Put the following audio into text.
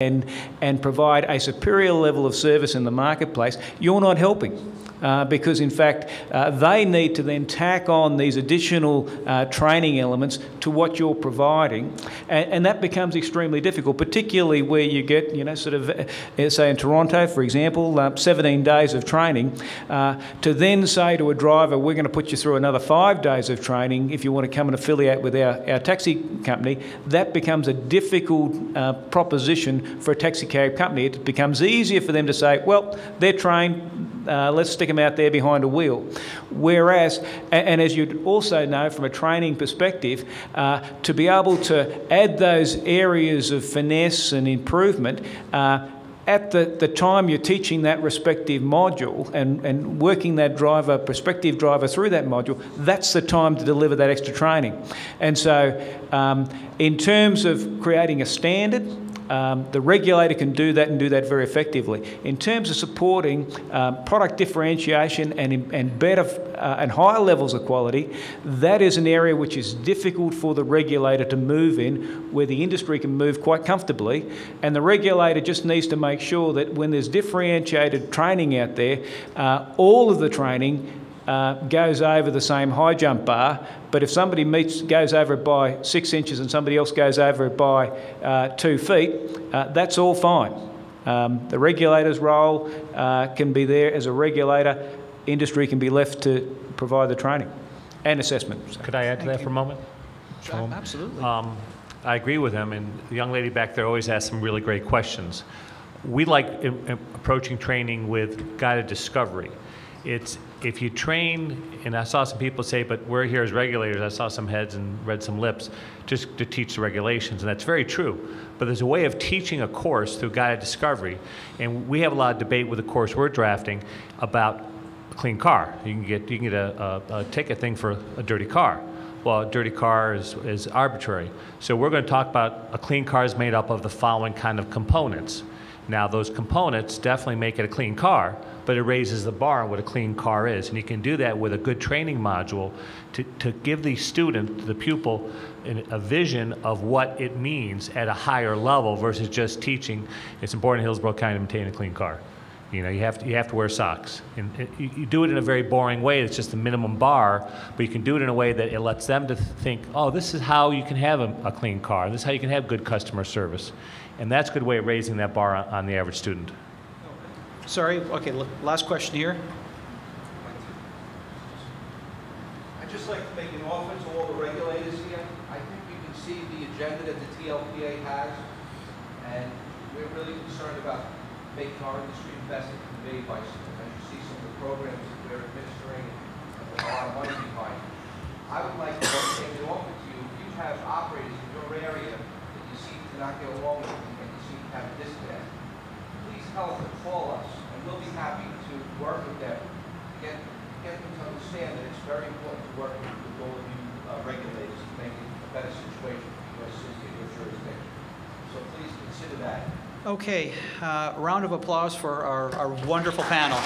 and provide a superior level of service in the marketplace, you're not helping. Because in fact, they need to then tack on these additional training elements to what you're providing, and that becomes extremely difficult, particularly where you get, you know, sort of, say in Toronto, for example, 17 days of training, to then say to a driver, we're going to put you through another 5 days of training if you want to come and affiliate with our taxi company. That becomes a difficult proposition for a taxi cab company. It becomes easier for them to say, well, they're trained, let's stick them out there behind a wheel. Whereas, and as you'd also know from a training perspective, to be able to add those areas of finesse and improvement at the time you're teaching that respective module and working that driver, prospective driver through that module, that's the time to deliver that extra training. And so in terms of creating a standard, the regulator can do that and do that very effectively. In terms of supporting product differentiation and better and higher levels of quality, that is an area which is difficult for the regulator to move in, where the industry can move quite comfortably, and the regulator just needs to make sure that when there's differentiated training out there, all of the training goes over the same high jump bar, but if somebody goes over it by 6 inches and somebody else goes over it by 2 feet, that's all fine. The regulator's role can be there as a regulator. Industry can be left to provide the training and assessment. So. Could I add to that for a moment? Sure, absolutely. I agree with him, and the young lady back there always asks some really great questions. We like approaching training with guided discovery. It's if you train, and I saw some people say, but we're here as regulators, I saw some heads and read some lips, just to teach the regulations, and that's very true. But there's a way of teaching a course through guided discovery, and we have a lot of debate with the course we're drafting about a clean car. You can get a ticket thing for a dirty car. Well, a dirty car is arbitrary. So we're going to talk about a clean car is made up of the following kind of components. Now, those components definitely make it a clean car, but it raises the bar on what a clean car is. And you can do that with a good training module to give the student, the pupil, a vision of what it means at a higher level versus just teaching it's important in Hillsborough County to maintain a clean car. You know, you have to wear socks. And you do it in a very boring way. It's just a minimum bar, but you can do it in a way that it lets them to think, oh, this is how you can have a clean car. This is how you can have good customer service. And that's a good way of raising that bar on the average student. Sorry, okay, last question here. I'd just like to make an offer to all the regulators here. I think you can see the agenda that the TLPA has, and we're really concerned about making our industry invest in conveyed bicycles. As you see some of the programs that we're administering, and a lot of money behind. I would like to make an offer to you. If you have operators in your area that you seem to not get along with and you seem to have a disconnect, please tell us and call us, and we'll be happy to work with them, get them to understand that it's very important to work with all of you regulators to make it a better situation for your city and your jurisdiction. So please consider that. Okay, round of applause for our wonderful panel.